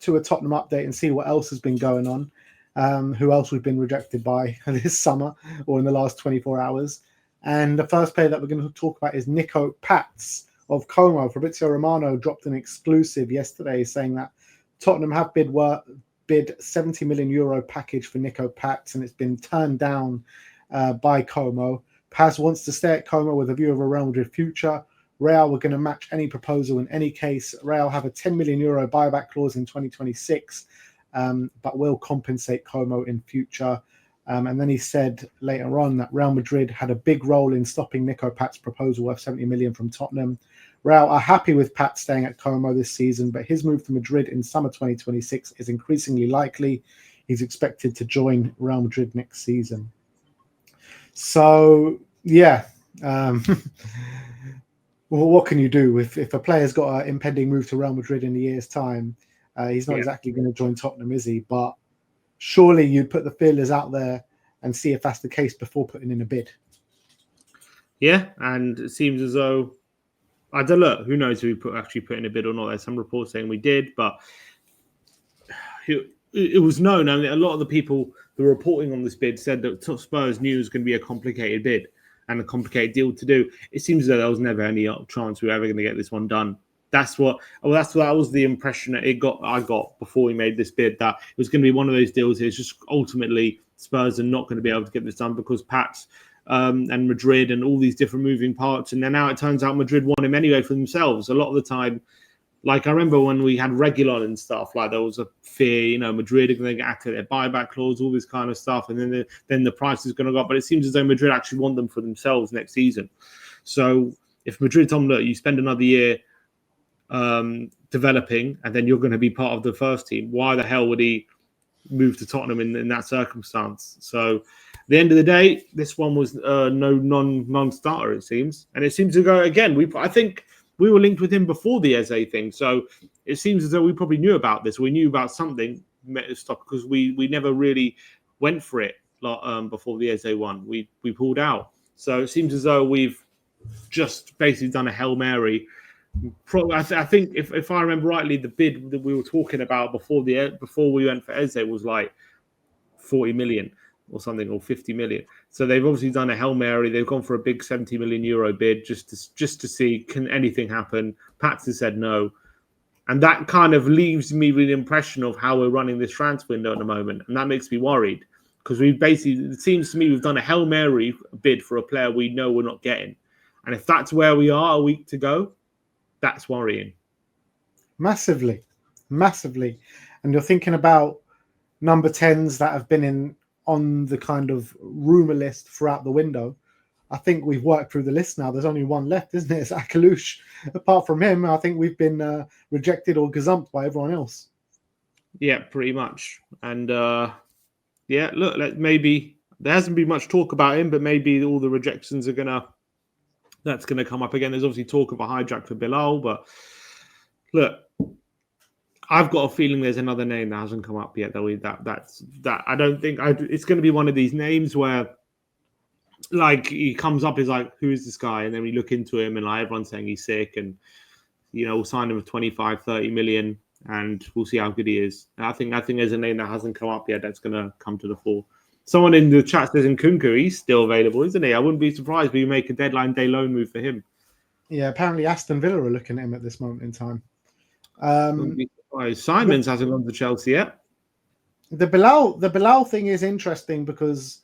to a Tottenham update and see what else has been going on. Who else we've been rejected by this summer or in the last 24 hours. And the first player that we're going to talk about is Niko Pats of Como. Fabrizio Romano dropped an exclusive yesterday saying that Tottenham have bid 70 million euro package for Niko Pats, and it's been turned down by Como. Paz wants to stay at Como with a view of a Real Madrid future. Real were going to match any proposal in any case. Real have a 10 million euro buyback clause in 2026, but will compensate Como in future. And then he said later on that Real Madrid had a big role in stopping Niko Pats' proposal worth 70 million from Tottenham. Real are happy with Pats staying at Como this season, but his move to Madrid in summer 2026 is increasingly likely. He's expected to join Real Madrid next season. So, yeah. Well, what can you do if a player's got an impending move to Real Madrid in a year's time? He's not exactly going to join Tottenham, is he? But surely you'd put the feelers out there and see if that's the case before putting in a bid. Yeah, and it seems as though, I don't know, who knows if we actually put in a bid or not. There's some reports saying we did, but it was known. I mean, a lot of the people who were reporting on this bid said that Spurs knew it was going to be a complicated bid and a complicated deal to do. It seems as though there was never any chance we were ever going to get this one done. That was the impression that I got before we made this bid, that it was going to be one of those deals. It's just ultimately Spurs are not going to be able to get this done because Pats and Madrid and all these different moving parts. And then now it turns out Madrid want him anyway for themselves. A lot of the time, like I remember when we had Reguilon and stuff, like there was a fear, Madrid are going to activate their buyback clause, all this kind of stuff, and then the price is going to go up. But it seems as though Madrid actually want them for themselves next season. So if Madrid told them, look, you spend another year developing, and then you're going to be part of the first team, why the hell would he move to Tottenham in that circumstance? So at the end of the day, this one was non-starter, it seems. And it seems to go again. I think we were linked with him before the Eze thing. So it seems as though we probably knew about this. We knew about something because we never really went for it before the Eze one. We pulled out. So it seems as though we've just basically done a Hail Mary. I think if I remember rightly, the bid that we were talking about before we went for Eze was like 40 million or something, or 50 million. So they've obviously done a Hail Mary. They've gone for a big 70 million euro bid just to see, can anything happen? Pats has said no. And that kind of leaves me with the impression of how we're running this transfer window at the moment. And that makes me worried because it seems to me we've done a Hail Mary bid for a player we know we're not getting. And if that's where we are a week to go, that's worrying. Massively. And you're thinking about number 10s that have been on the kind of rumour list throughout the window. I think we've worked through the list now. There's only one left, isn't it? It's Akalush. Apart from him, I think we've been rejected or gazumped by everyone else. Yeah, pretty much. And look, maybe there hasn't been much talk about him, but maybe all the rejections that's going to come up again. There's obviously talk of a hijack for Bilal, but look, I've got a feeling there's another name that hasn't come up yet. That's I don't think it's going to be one of these names where, like, he comes up, is like, who is this guy? And then we look into him, and like everyone's saying he's sick, and we'll sign him for 25, 30 million, and we'll see how good he is. And I think there's a name that hasn't come up yet that's going to come to the fore. Someone in the chat says Nkunku, he's still available, isn't he? I wouldn't be surprised if we make a deadline day loan move for him. Yeah, apparently Aston Villa are looking at him at this moment in time. Simons hasn't gone to Chelsea yet. The Bilal thing is interesting because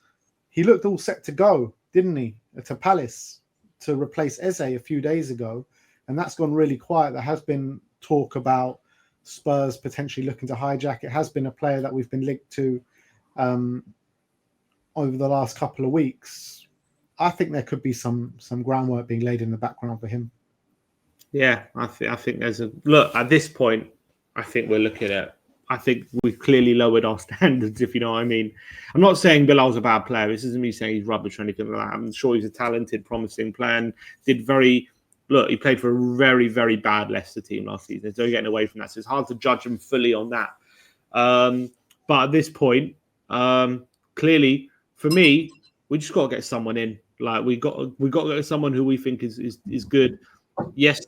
he looked all set to go, didn't he, to Palace to replace Eze a few days ago, and that's gone really quiet. There has been talk about Spurs potentially looking to hijack. It has been a player that we've been linked to over the last couple of weeks. I think there could be some groundwork being laid in the background for him. Yeah, I think there's a look at this point. I think we're looking at. I think we've clearly lowered our standards, if you know what I mean. I'm not saying Bilal's a bad player. This isn't me saying he's rubbish or anything like that. I'm sure he's a talented, promising player and he played for a very, very bad Leicester team last season. So getting away from that. So it's hard to judge him fully on that. But at this point, clearly, for me, we just got to get someone in. Like we got to get someone who we think is good. Yes,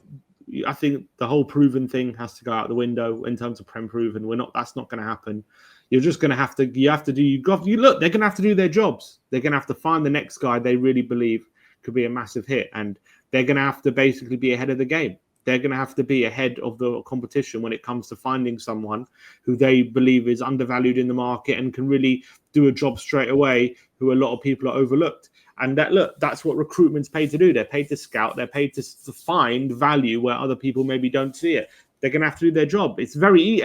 I think the whole proven thing has to go out the window in terms of Prem proven. That's not going to happen. You're just going to have to. They're going to have to do their jobs. They're going to have to find the next guy they really believe could be a massive hit, and they're going to have to basically be ahead of the game. They're going to have to be ahead of the competition when it comes to finding someone who they believe is undervalued in the market and can really do a job straight away, who a lot of people are overlooked. And that's what recruitment's paid to do. They're paid to scout. They're paid to find value where other people maybe don't see it. They're going to have to do their job. It's very easy.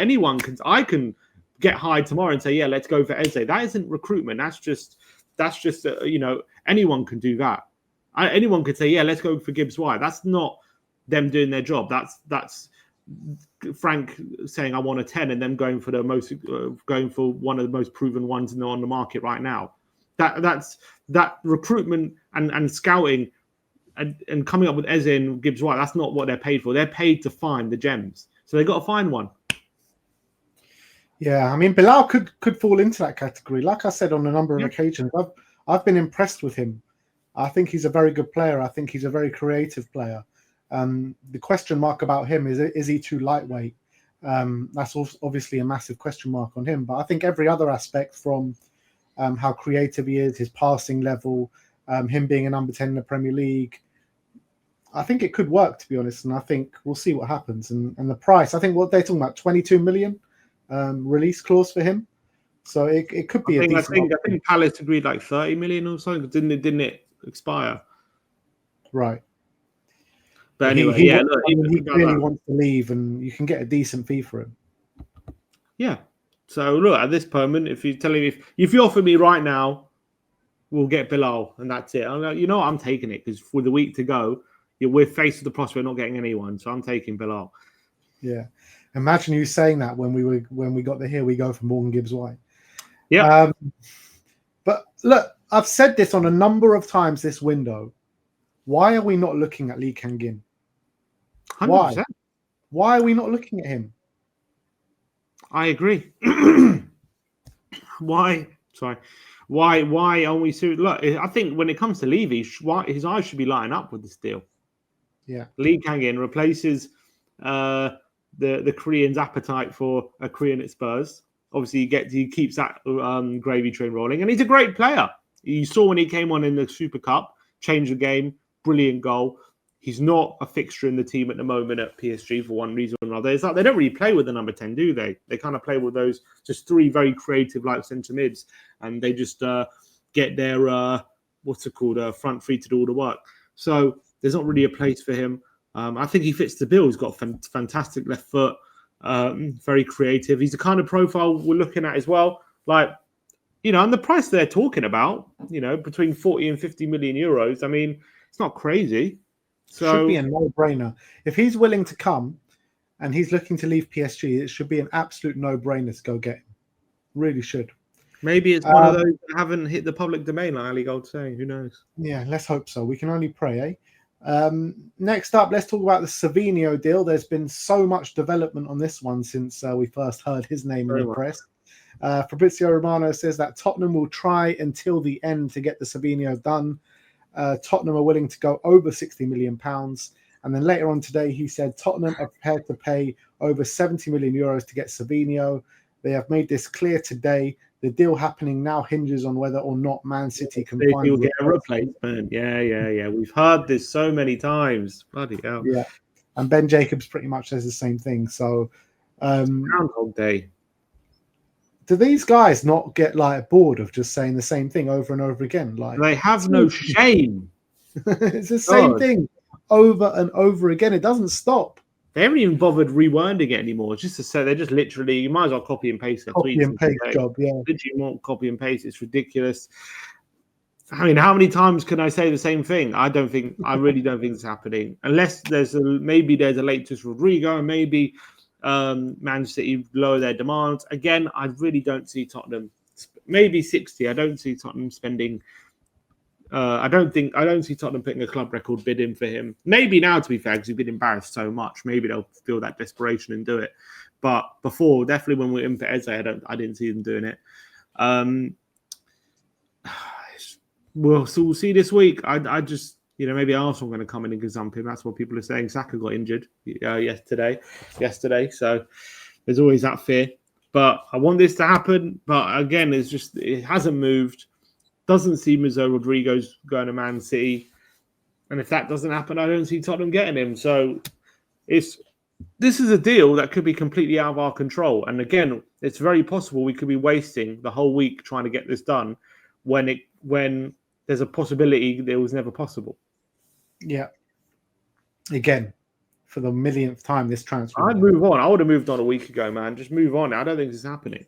I can get hired tomorrow and say, yeah, let's go for Eze. That isn't recruitment. That's just anyone can do that. Anyone could say, yeah, let's go for Gibbs White. That's not them doing their job. That's Frank saying I want a 10 and them going for one of the most proven ones on the market right now. That's recruitment and scouting and coming up with Eze and Gibbs White. That's not what they're paid for. They're paid to find the gems. So they got to find one. Yeah, I mean, Bilal could fall into that category. Like I said on a number of occasions, I've been impressed with him. I think he's a very good player. I think he's a very creative player. The question mark about him is he too lightweight? That's obviously a massive question mark on him. But I think every other aspect, from how creative he is, his passing level, him being a number 10 in the Premier League, I think it could work, to be honest. And I think we'll see what happens. And the price, I think what they're talking about, 22 million release clause for him. So it could be I think Palace agreed like 30 million or something. Didn't it expire? Right. But anyway, he really wants to leave, and you can get a decent fee for him. Yeah. So look, at this moment, if you tell him if you offer me right now, we'll get Bilal, and that's it. I'm like, I'm taking it, because with the week to go, we're faced with the prospect of not getting anyone. So I'm taking Bilal. Yeah. Imagine you saying that when we got the Here We Go from Morgan Gibbs White. Yeah. But look, I've said this on a number of times this window. Why are we not looking at Lee Kang-in? 100%. Why are we not looking at him? I agree. Why? Sorry. Why aren't we so? Look, I think when it comes to Levy, his eyes should be lighting up with this deal. Yeah. Lee Kang-in replaces the Korean's appetite for a Korean at Spurs. Obviously, he keeps that gravy train rolling, and he's a great player. You saw when he came on in the Super Cup, changed the game, brilliant goal. He's not a fixture in the team at the moment at PSG for one reason or another. It's like they don't really play with the number 10, do they? They kind of play with those just three very creative like centre mids, and they just get their front three to do all the work. So there's not really a place for him. I think he fits the bill. He's got a fantastic left foot, very creative. He's the kind of profile we're looking at as well. Like, and the price they're talking about, between 40 and 50 million euros. I mean, it's not crazy. So should be a no-brainer. If he's willing to come and he's looking to leave PSG, it should be an absolute no-brainer to go get him. Really should. Maybe it's one of those that haven't hit the public domain, like Ali Gold saying. Who knows? Yeah, let's hope so. We can only pray, eh? Next up, let's talk about the Savinho deal. There's been so much development on this one since we first heard his name in the press. Fabrizio Romano says that Tottenham will try until the end to get the Savinho done. Tottenham are willing to go over £60 million. And then later on today, he said Tottenham are prepared to pay over €70 million to get Savinho. They have made this clear today. The deal happening now hinges on whether or not Man City can find get a replacement. Yeah. We've heard this so many times. Bloody hell. Yeah. And Ben Jacobs pretty much says the same thing. So Groundhog Day. Do these guys not get bored of just saying the same thing over and over again? They have no shame. It's the same thing over and over again. It doesn't stop. They haven't even bothered rewinding it anymore. It's just to say they're just literally, you might as well copy and paste their tweets. Copy and paste job, yeah. Literally more copy and paste. It's ridiculous. I mean, how many times can I say the same thing? I really don't think it's happening. Unless there's a late twist Rodrigo, and maybe Man City lower their demands. Again, I really don't see Tottenham. Maybe 60. I don't see Tottenham spending. I don't see Tottenham putting a club record bid in for him. Maybe now, to be fair, because he's been embarrassed so much. Maybe they'll feel that desperation and do it. But before, definitely when we were in for Eze, I didn't see them doing it. We'll see this week. I just maybe Arsenal are going to come in and gazump him. That's what people are saying. Saka got injured yesterday. So there's always that fear. But I want this to happen. But again, it hasn't moved. Doesn't seem as though Rodrigo's going to Man City. And if that doesn't happen, I don't see Tottenham getting him. So this is a deal that could be completely out of our control. And again, it's very possible we could be wasting the whole week trying to get this done when there's a possibility that it was never possible. Yeah. Again, for the millionth time this transfer. I'd move on. I would have moved on a week ago, man. Just move on. I don't think this is happening.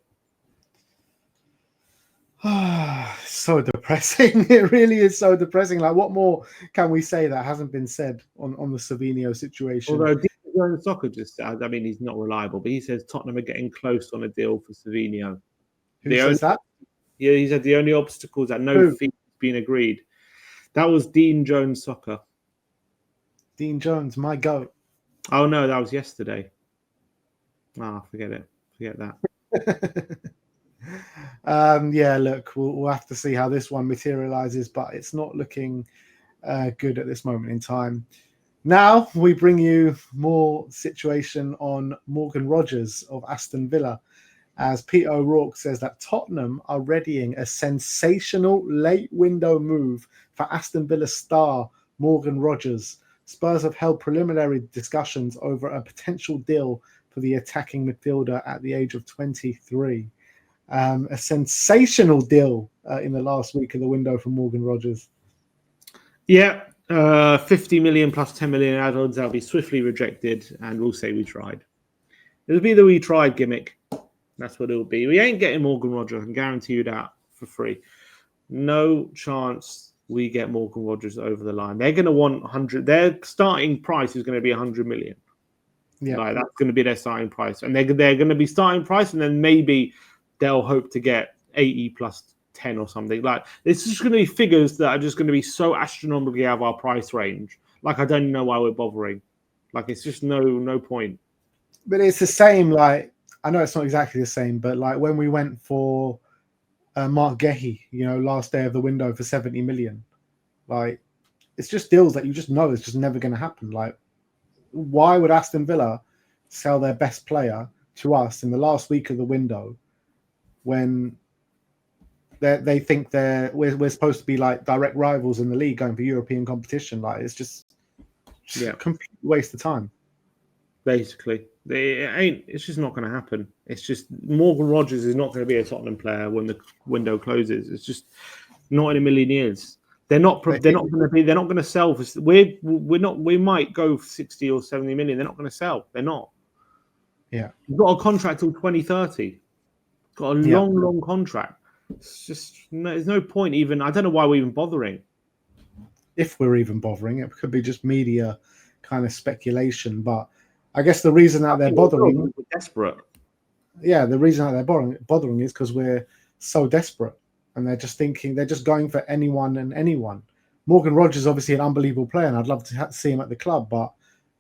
So depressing. It really is so depressing. Like, what more can we say that hasn't been said on the Savinho situation? Although Soccer just said, I mean, he's not reliable, but he says Tottenham are getting close on a deal for Savinho. Who says that? Yeah, he said the only obstacle is that no fee has been agreed. That was Dean Jones Soccer. Dean Jones, my goat. Oh, no, that was yesterday. Forget it. Forget that. Yeah, look, we'll have to see how this one materializes, but it's not looking good at this moment in time. Now we bring you more situation on Morgan Rogers of Aston Villa, as Peter O'Rourke says that Tottenham are readying a sensational late window move for Aston Villa star Morgan Rogers. Spurs have held preliminary discussions over a potential deal for the attacking midfielder at the age of 23. A sensational deal in the last week of the window for Morgan Rogers. Yeah, 50 million plus 10 million add-ons. That'll be swiftly rejected, and we'll say we tried. It'll be the we tried gimmick. That's what it'll be. We ain't getting Morgan Rogers. I can guarantee you that for free. No chance we get Morgan Rogers over the line. They're going to want 100. Their starting price is going to be 100 million. Yeah, that's going to be their starting price, and they're going to be starting price, and then maybe they'll hope to get 80 plus 10 or something. Like, it's just going to be figures that are just going to be so astronomically out of our price range. Like, I don't know why we're bothering. Like, it's just no point. But it's the same. Like, I know it's not exactly the same, but like when we went for Mark Gehi, last day of the window for 70 million, like, it's just deals that you just know it's just never going to happen. Like, why would Aston Villa sell their best player to us in the last week of the window when they think we're supposed to be like direct rivals in the league going for European competition? Like, it's just a complete waste of time. Basically, it's just not going to happen. It's just Morgan Rogers is not going to be a Tottenham player when the window closes. It's just not in a million years. They're not going to sell. We might go for 60 or 70 million. They're not going to sell. They're not. Yeah, we've got a contract till 2030. Got a long contract. It's just there's no point even. I don't know why we're even bothering. If we're even bothering, it could be just media kind of speculation. But I guess the reason that they're bothering, we're desperate. Yeah, the reason that they're bothering is because we're so desperate, and they're just going for anyone and anyone. Morgan Rogers is obviously an unbelievable player, and I'd love to see him at the club, but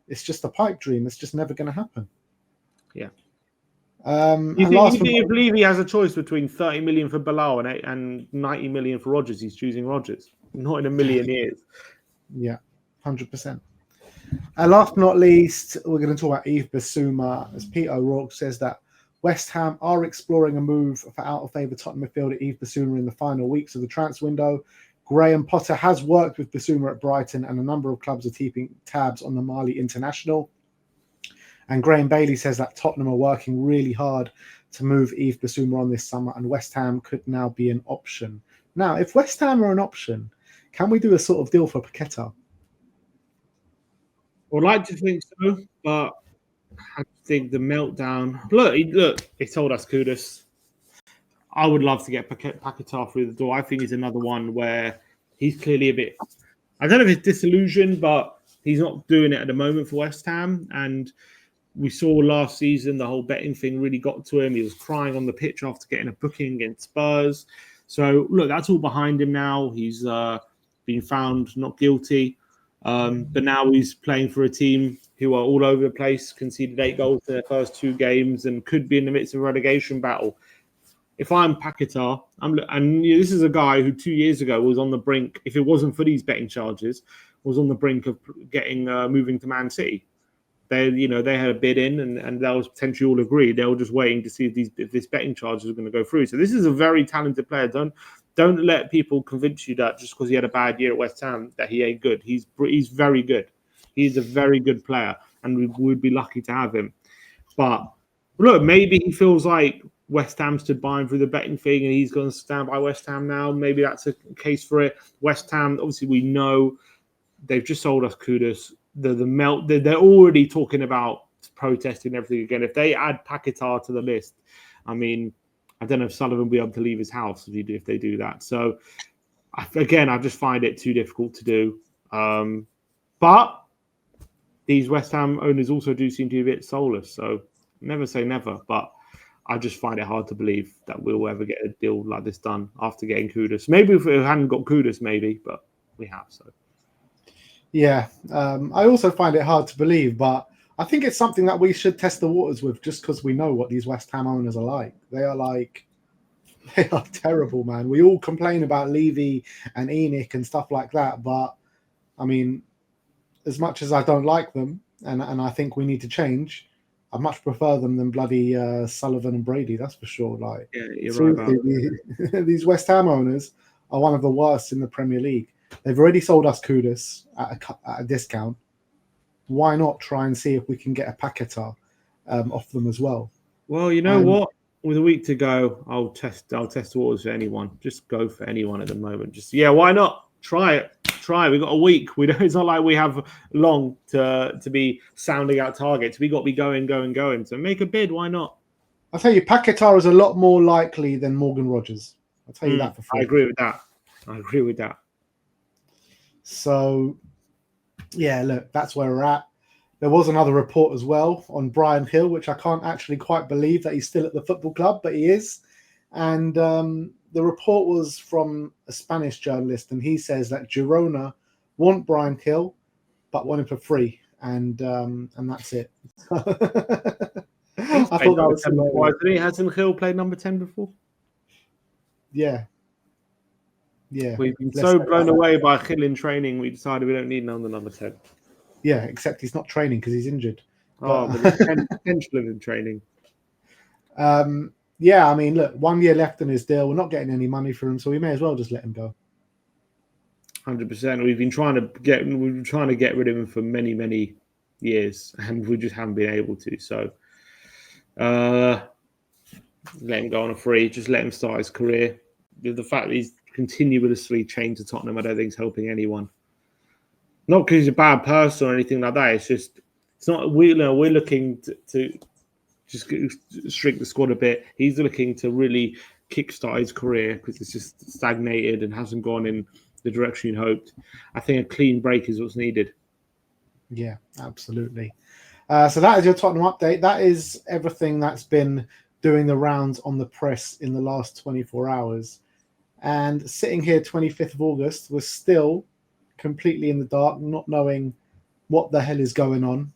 it's just a pipe dream. It's just never going to happen. Yeah. You believe he has a choice between 30 million for Bilal and 90 million for Rogers? He's choosing Rogers. Not in a million years. Yeah, 100%. And last but not least, we're going to talk about Yves Bissouma, as Peter O'Rourke says that West Ham are exploring a move for out-of-favour Tottenham midfielder Yves Bissouma in the final weeks of the transfer window. Graham Potter has worked with Bissouma at Brighton, and a number of clubs are keeping tabs on the Mali international. And Graham Bailey says that Tottenham are working really hard to move Yves Bissouma on this summer, and West Ham could now be an option. Now, if West Ham are an option, can we do a sort of deal for Paqueta? I'd like to think so, but I think the meltdown. Look, he told us Kudus. I would love to get Paqueta through the door. I think he's another one where he's clearly a bit. I don't know if it's disillusioned, but he's not doing it at the moment for West Ham. And we saw last season the whole betting thing really got to him. He was crying on the pitch after getting a booking against Spurs. So look, that's all behind him now. He's been found not guilty. But now he's playing for a team who are all over the place, conceded 8 goals in their first 2 games, and could be in the midst of a relegation battle. If I'm Paqueta, this is a guy who 2 years ago was on the brink, if it wasn't for these betting charges, was on the brink of getting moving to Man City. They had a bid in, and that was potentially all agreed. They were just waiting to see if this betting charge was going to go through. So this is a very talented player. Don't let people convince you that just because he had a bad year at West Ham that he ain't good. He's very good. He's a very good player, and we would be lucky to have him. But look, maybe he feels like West Ham stood by him through the betting thing, and he's going to stand by West Ham now. Maybe that's a case for it. West Ham, obviously, we know they've just sold us Kudus. They're already talking about protesting everything again. If they add Paqueta to the list, I mean, I don't know if Sullivan will be able to leave his house if they do that. So, again, I just find it too difficult to do. But these West Ham owners also do seem to be a bit soulless. So, never say never. But I just find it hard to believe that we'll ever get a deal like this done after getting Kudus. Maybe if we hadn't got Kudus, maybe, but we have. So. Yeah, I also find it hard to believe, but I think it's something that we should test the waters with, just because we know what these West Ham owners are like. They are terrible, man. We all complain about Levy and Enoch and stuff like that, but I mean, as much as I don't like them, and I think we need to change, I much prefer them than bloody Sullivan and Brady. That's for sure. Like, yeah, you're right about these West Ham owners are one of the worst in the Premier League. They've already sold us Kudus at a discount. Why not try and see if we can get a Paqueta off them as well? Well, you know what? With a week to go, I'll test waters for anyone. Just go for anyone at the moment. Why not? Try it. We've got a week. It's not like we have long to be sounding out targets. We got to be going. So make a bid. Why not? I'll tell you, Paqueta is a lot more likely than Morgan Rogers. I'll tell you that for free. I agree with that. So, yeah, look, that's where we're at. There was another report as well on Bryan Gil, which I can't actually quite believe that he's still at the football club, but he is. And the report was from a Spanish journalist, and he says that Girona want Bryan Gil, but want him for free, and that's it. I thought that was hilarious. Hasn't Gil played number 10 before? Yeah. We've been so blown away by Gil in training, we decided we don't need number 10. Yeah, except he's not training because he's injured. But there's potential of him training. Yeah, I mean, look, 1 year left in his deal. We're not getting any money for him, so we may as well just let him go. 100%. We've been trying to get rid of him for many, many years, and we just haven't been able to. So, let him go on a free. Just let him start his career. The fact that he's continuously chained to Tottenham, I don't think is helping anyone. Not because he's a bad person or anything like that. It's not. We're looking to just shrink the squad a bit. He's looking to really kickstart his career because it's just stagnated and hasn't gone in the direction you hoped. I think a clean break is what's needed. Yeah, absolutely. So that is your Tottenham update. That is everything that's been doing the rounds on the press in the last 24 hours. And sitting here 25th of August, we're still completely in the dark, not knowing what the hell is going on.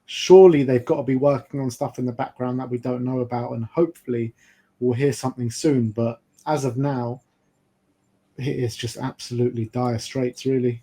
Surely they've got to be working on stuff in the background that we don't know about, and hopefully we'll hear something soon. But as of now, it is just absolutely dire straits, really.